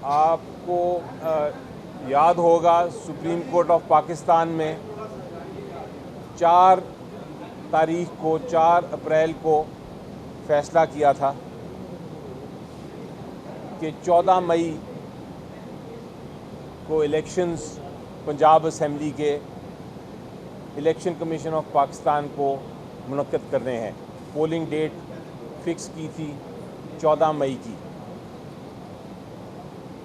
आपको याद होगा सुप्रीम कोर्ट ऑफ पाकिस्तान में 4 तारीख को 4 अप्रैल को फैसला किया था कि 14 मई को इलेक्शंस पंजाब असेंबली के इलेक्शन कमीशन ऑफ पाकिस्तान को मुनक्किद करने हैं। पोलिंग डेट फिक्स की थी 14 मई की।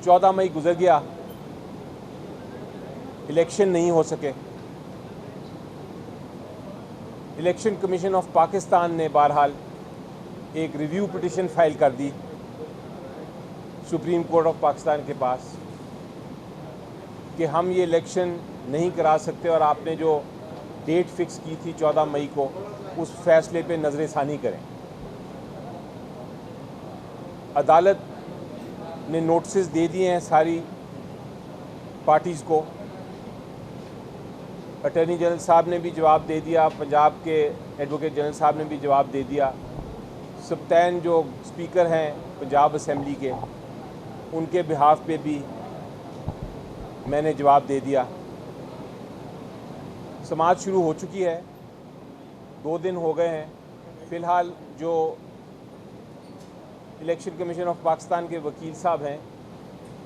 14 मई गुजर गया, इलेक्शन नहीं हो सके। इलेक्शन कमीशन ऑफ पाकिस्तान ने बहरहाल एक रिव्यू पिटिशन फाइल कर दी सुप्रीम कोर्ट ऑफ पाकिस्तान के पास कि हम ये इलेक्शन नहीं करा सकते और आपने जो डेट फिक्स की थी 14 मई को, उस फैसले पे नज़र-ए-सानी करें। अदालत ने नोटिस दे दिए हैं सारी पार्टीज़ को। अटॉर्नी जनरल साहब ने भी जवाब दे दिया, पंजाब के एडवोकेट जनरल साहब ने भी जवाब दे दिया, सब्तैन जो स्पीकर हैं पंजाब असेंबली के, उनके बिहाफ पे भी मैंने जवाब दे दिया। समाअत शुरू हो चुकी है, 2 दिन हो गए हैं। फ़िलहाल जो इलेक्शन कमीशन ऑफ पाकिस्तान के वकील साहब हैं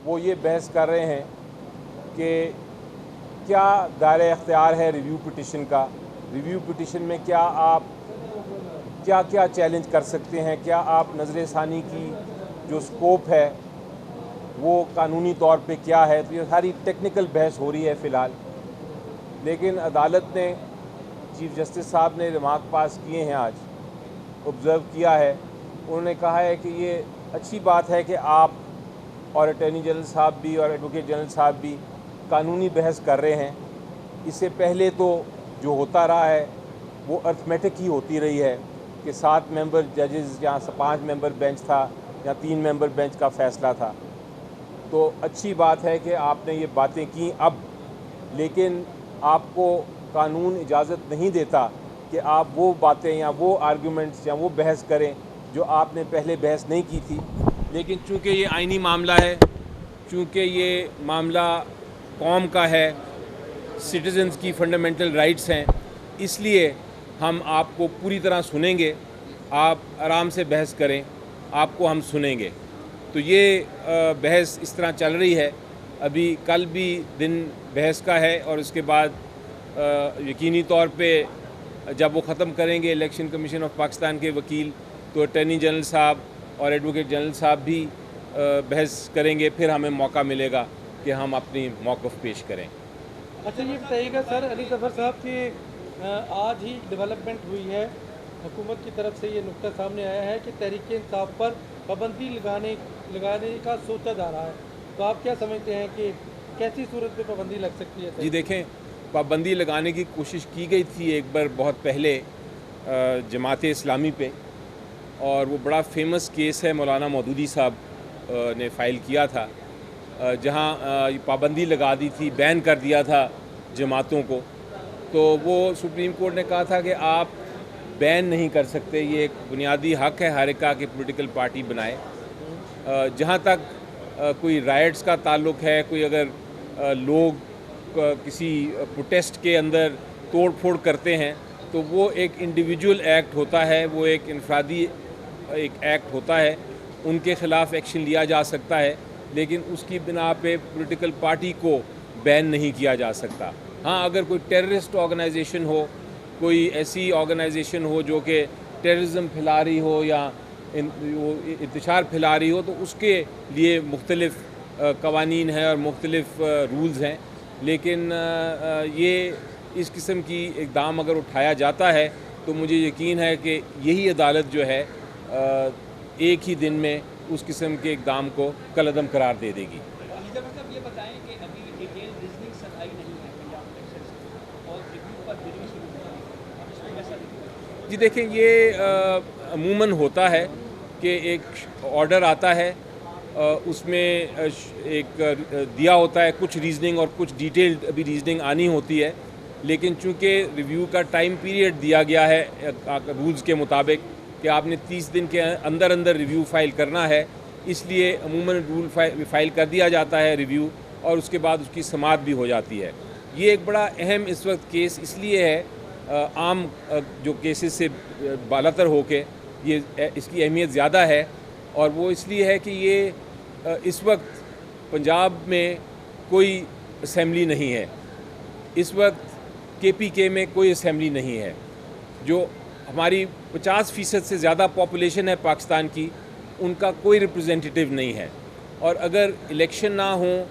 वो ये बहस कर रहे हैं कि क्या दायरे इख्तियार है रिव्यू पिटिशन का, रिव्यू पिटिशन में क्या आप क्या चैलेंज कर सकते हैं, क्या आप नज़र-ए-सानी की जो स्कोप है वो कानूनी तौर पे क्या है। तो ये सारी टेक्निकल बहस हो रही है फ़िलहाल। लेकिन अदालत ने, चीफ जस्टिस साहब ने रिमार्क पास किए हैं, आज ऑब्ज़र्व किया है। उन्होंने कहा है कि ये अच्छी बात है कि आप और अटॉर्नी जनरल साहब भी और एडवोकेट जनरल साहब भी कानूनी बहस कर रहे हैं। इससे पहले तो जो होता रहा है वो अर्थमेटिक ही होती रही है कि 7 मेंबर जजेस या 5 मेंबर बेंच था या 3 मेंबर बेंच का फ़ैसला था। तो अच्छी बात है कि आपने ये बातें की अब, लेकिन आपको कानून इजाज़त नहीं देता कि आप वो बातें या वो आर्गूमेंट्स या वो बहस करें जो आपने पहले बहस नहीं की थी। लेकिन चूँकि ये आइनी मामला है, चूँकि ये मामला कौम का है, सिटीज़न्स की फंडामेंटल राइट्स हैं, इसलिए हम आपको पूरी तरह सुनेंगे। आप आराम से बहस करें, आपको हम सुनेंगे। तो ये बहस इस तरह चल रही है। अभी कल भी दिन बहस का है और उसके बाद यकीनी तौर पे जब वो ख़त्म करेंगे इलेक्शन कमीशन ऑफ पाकिस्तान के वकील, तो अटॉर्नी जनरल साहब और एडवोकेट जनरल साहब भी बहस करेंगे। फिर हमें मौका मिलेगा कि हम अपनी मौक़िफ़ पेश करें। अच्छा, ये बताइएगा सर, अली ज़फ़र साहब की आज ही डेवलपमेंट हुई है, हुकूमत की तरफ से ये नुक्ता सामने आया है कि तहरीक-ए-इंसाफ पर पाबंदी लगाने का सोचा जा रहा है। तो आप क्या समझते हैं कि कैसी सूरत में पाबंदी लग सकती है? जी देखें, पाबंदी लगाने की कोशिश की गई थी एक बार बहुत पहले जमात इस्लामी पे, और वो बड़ा फेमस केस है, मौलाना मौदूदी साहब ने फ़ाइल किया था, जहाँ पाबंदी लगा दी थी, बैन कर दिया था जमातों को। तो वो सुप्रीम कोर्ट ने कहा था कि आप बैन नहीं कर सकते, ये एक बुनियादी हक़ है हर एक का कि पॉलिटिकल पार्टी बनाए। जहाँ तक कोई राइट्स का ताल्लुक़ है, कोई अगर लोग किसी प्रोटेस्ट के अंदर तोड़ फोड़ करते हैं तो वो एक इंडिविजुअल एक्ट होता है, वो एक इनफरादी एक एक्ट होता है, उनके ख़िलाफ़ एक्शन लिया जा सकता है, लेकिन उसकी बिना पे पॉलिटिकल पार्टी को बैन नहीं किया जा सकता। हाँ, अगर कोई टेररिस्ट ऑर्गेनाइजेशन हो, कोई ऐसी ऑर्गेनाइजेशन हो जो कि टेररिज्म फैला रही हो या इंतशार फैला रही हो, तो उसके लिए मुख्तलिफ़ कवानीन हैं और मुख्तलिफ़ रूल्स हैं। लेकिन ये इस किस्म की इक़दाम अगर उठाया जाता है तो मुझे यकीन है कि यही अदालत जो है एक ही दिन में उस किस्म के इक़दाम को कलअदम करार दे देगी। मतलब ये बताएं कि अभी डिटेल रीजनिंग सफाई नहीं है पंजाब इलेक्शन और रिव्यू पर हियरिंग शुरू हुई है, अब इसमें कैसा दिखता है? जी देखें, ये अमूमन होता है कि एक ऑर्डर आता है, उसमें एक दिया होता है कुछ रीजनिंग और कुछ डिटेल्ड अभी रीजनिंग आनी होती है। लेकिन चूँकि रिव्यू का टाइम पीरियड दिया गया है रूल्स के मुताबिक कि आपने 30 दिन के अंदर अंदर रिव्यू फ़ाइल करना है, इसलिए अमूमन रूल फाइल कर दिया जाता है रिव्यू, और उसके बाद उसकी समाअत भी हो जाती है। ये एक बड़ा अहम इस वक्त केस इसलिए है आम जो केसेस से बालातर होके ये इसकी अहमियत ज़्यादा है, और वो इसलिए है कि ये इस वक्त पंजाब में कोई असम्बली नहीं है, इस वक्त KPK में कोई असम्बली नहीं है। जो हमारी 50% से ज़्यादा पॉपुलेशन है पाकिस्तान की, उनका कोई रिप्रेजेंटेटिव नहीं है, और अगर इलेक्शन ना हो,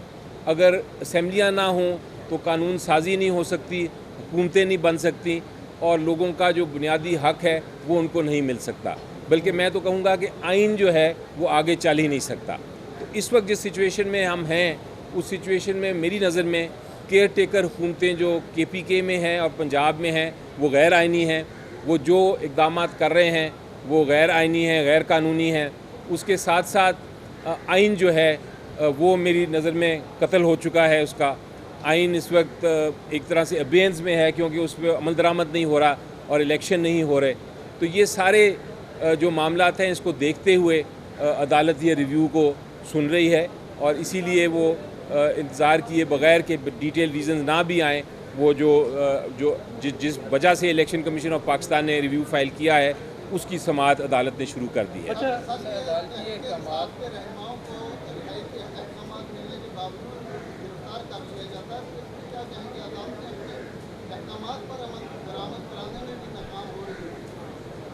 अगर असम्बलियाँ ना हों तो कानून साजी नहीं हो सकती, हुकूमतें नहीं बन सकती, और लोगों का जो बुनियादी हक है वो उनको नहीं मिल सकता। बल्कि मैं तो कहूँगा कि आइन जो है वो आगे चल ही नहीं सकता। तो इस वक्त जिस सिचुएशन में हम हैं, उस सिचुएशन में मेरी नज़र में केयर टेकर हुकूमतें जो KPK में हैं और पंजाब में हैं वो गैर आइनी हैं। वो जो इक़दाम कर रहे हैं वो गैर आइनी हैं, गैर कानूनी हैं। उसके साथ साथ आइन जो है वो मेरी नज़र में कत्ल हो चुका है। उसका आइन इस वक्त एक तरह से अबेंस में है, क्योंकि उस पर अमल दरामद नहीं हो रहा और इलेक्शन नहीं हो रहे। तो ये सारे जो मामलात हैं, इसको देखते हुए अदालत ये रिव्यू को सुन रही है, और इसीलिए वो इंतज़ार किए बगैर के डिटेल रीज़न ना भी आएँ, वो जिस वजह से इलेक्शन कमीशन ऑफ पाकिस्तान ने रिव्यू फाइल किया है उसकी समाअत अदालत ने शुरू कर दी है। अच्छा,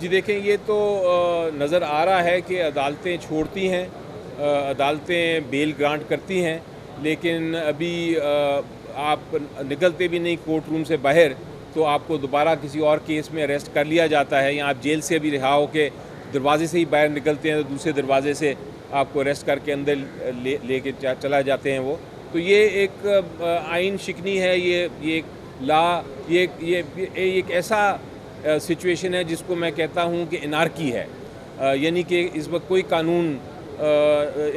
जी देखें, ये तो नज़र आ रहा है कि अदालतें छोड़ती हैं, अदालतें बेल ग्रांट करती हैं, लेकिन अभी आप निकलते भी नहीं कोर्ट रूम से बाहर तो आपको दोबारा किसी और केस में अरेस्ट कर लिया जाता है, या आप जेल से भी रिहा हो के दरवाजे से ही बाहर निकलते हैं तो दूसरे दरवाजे से आपको अरेस्ट करके अंदर लेके चला जाते हैं वो। तो ये एक आइन शिकनी है, ये एक ला, ये एक ऐसा सिचुएशन है जिसको मैं कहता हूँ कि एनार्की है, यानी कि इस वक्त कोई कानून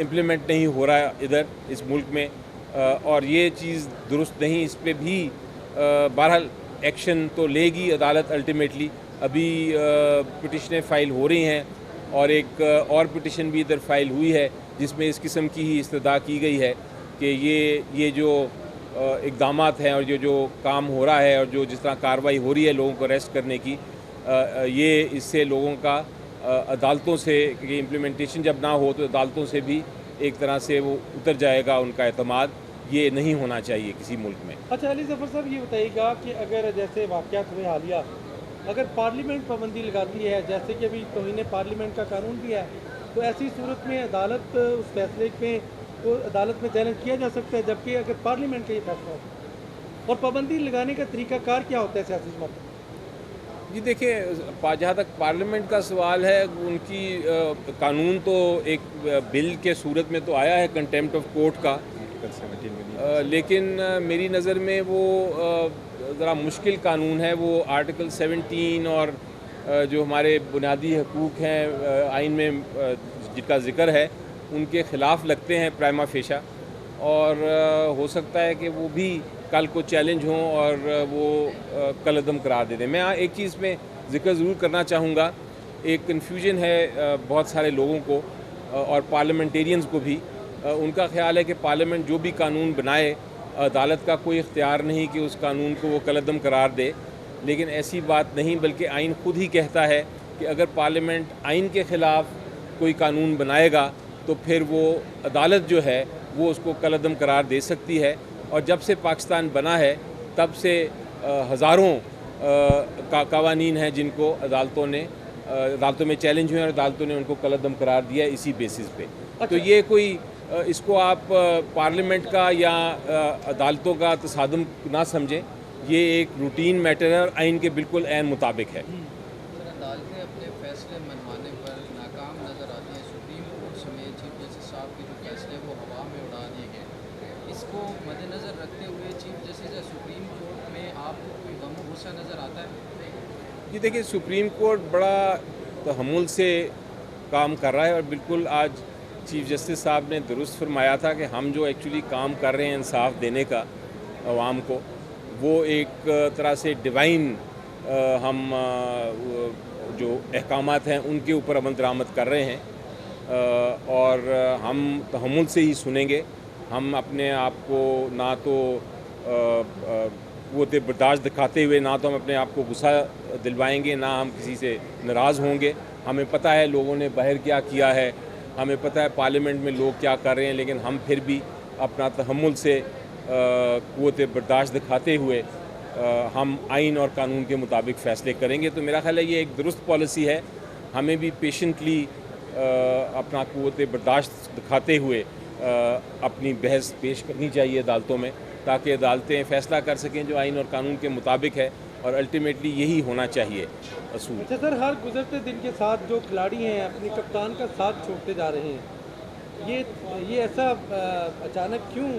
इम्प्लीमेंट नहीं हो रहा इधर इस मुल्क में, और ये चीज़ दुरुस्त नहीं। इस पर भी बहरहाल एक्शन तो लेगी अदालत अल्टीमेटली। अभी पिटिशनें फ़ाइल हो रही हैं, और एक और पिटिशन भी इधर फ़ाइल हुई है जिसमें इस किस्म की ही इस्तदा की गई है कि ये जो इक़दामात हैं और जो काम हो रहा है और जो जिस तरह कार्रवाई हो रही है लोगों को अरेस्ट करने की, ये इससे लोगों का अदालतों से कि इम्प्लीमेंटेशन जब ना हो तो अदालतों से भी एक तरह से वो उतर जाएगा उनका एतमाद। ये नहीं होना चाहिए किसी मुल्क में। अच्छा अली ज़फ़र साहब, ये बताइएगा कि अगर जैसे वाक़यात हुए हालिया, अगर पार्लियामेंट पाबंदी लगाती है, जैसे कि अभी तौहीन पार्लियामेंट का कानून भी है, तो ऐसी सूरत में अदालत उस फैसले में तो अदालत में चैलेंज किया जा सकता है, जबकि अगर पार्लियामेंट का ये फैसला हो, और पाबंदी लगाने का तरीक़ाकार क्या होता है सियासी जमात? जी देखिए, जहाँ तक पार्लियामेंट का सवाल है, उनकी कानून तो एक बिल के सूरत में तो आया है कंटेम्प्ट ऑफ कोर्ट का, लेकिन मेरी नज़र में वो ज़रा मुश्किल कानून है। वो आर्टिकल 17 और जो हमारे बुनियादी हकूक़ हैं आइन में जिनका ज़िक्र है, उनके ख़िलाफ़ लगते हैं प्राइमा फेशा, और हो सकता है कि वो भी कल को चैलेंज हों और वो कलअदम करार दे दें। मैं एक चीज़ में ज़िक्र ज़रूर करना चाहूँगा, एक कन्फ्यूजन है बहुत सारे लोगों को और पार्लियामेंटेरियंस को भी। उनका ख्याल है कि पार्लियामेंट जो भी कानून बनाए, अदालत का कोई इख्तियार नहीं कि उस कानून को वो कलअदम करार दे, लेकिन ऐसी बात नहीं, बल्कि आइन खुद ही कहता है कि अगर पार्लियामेंट आइन के ख़िलाफ़ कोई कानून बनाएगा तो फिर वो अदालत जो है वो उसको कलअदम करार दे सकती है। और जब से पाकिस्तान बना है तब से हज़ारों कावानीन हैं जिनको अदालतों में चैलेंज हुए और अदालतों ने उनको कलअदम करार दिया इसी बेसिस पे। तो ये कोई इसको आप पार्लियामेंट का या अदालतों का तसादम ना समझें, ये एक रूटीन मैटर है और आइन के बिल्कुल ऐन मुताबिक है। अदालतें अपने फैसले मनवाने पर नाकाम नज़र आती हैं। सुप्रीम कोर्ट समेत चीफ जस्टिस साहब के जो फैसले वो हवा में उड़ा दिए गए। इसको मद्देनज़र रखते हुए चीफ जस्टिस या सुप्रीम कोर्ट में आपको कोई गम और गुस्सा नज़र आता है? जी देखिए, सुप्रीम कोर्ट बड़ा तहम्मुल से काम कर रहा है, और बिल्कुल आज चीफ जस्टिस साहब ने दुरुस्त फरमाया था कि हम जो एक्चुअली काम कर रहे हैं इंसाफ देने का आवाम को, वो एक तरह से डिवाइन हम जो अहकामात हैं उनके ऊपर अमल दरामद कर रहे हैं। और हम तहम्मुल से ही सुनेंगे। हम अपने आप को ना तो क़ुव्वत बर्दाश्त दिखाते हुए ना तो हम अपने आप को गुस्सा दिलवाएंगे, ना हम किसी से नाराज़ होंगे। हमें पता है लोगों ने बाहर क्या किया है, हमें पता है पार्लियामेंट में लोग क्या कर रहे हैं, लेकिन हम फिर भी अपना तहम्मुल से क़ुव्वत बर्दाश्त दिखाते हुए हम आइन और कानून के मुताबिक फ़ैसले करेंगे। तो मेरा ख़्याल है ये एक दुरुस्त पॉलिसी है। हमें भी पेशेंटली अपना क़ुव्वत बर्दाश्त दिखाते हुए अपनी बहस पेश करनी चाहिए अदालतों में, ताकि अदालतें फ़ैसला कर सकें जो आइन और कानून के मुताबिक है, और अल्टीमेटली यही होना चाहिए असूल। अच्छा सर, हर गुजरते दिन के साथ जो खिलाड़ी हैं अपने कप्तान का साथ छोड़ते जा रहे हैं, ये ऐसा अचानक क्यों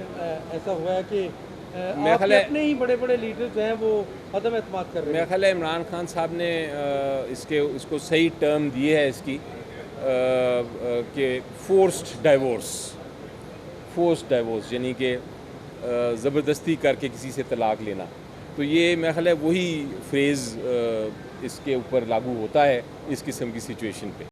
ऐसा हुआ है कि आपके अपने ही बड़े बड़े लीडर्स जो हैं वो अदम एतमाद कर रहे हैं? मेरा ख्याल है इमरान खान साहब ने इसको सही टर्म दिए है इसकी कि फोर्स्ड डाइवोर्स यानी कि ज़बरदस्ती करके किसी से तलाक लेना। तो ये मेरा ख्याल है वही फ्रेज़ इसके ऊपर लागू होता है इस किस्म की सिचुएशन पे।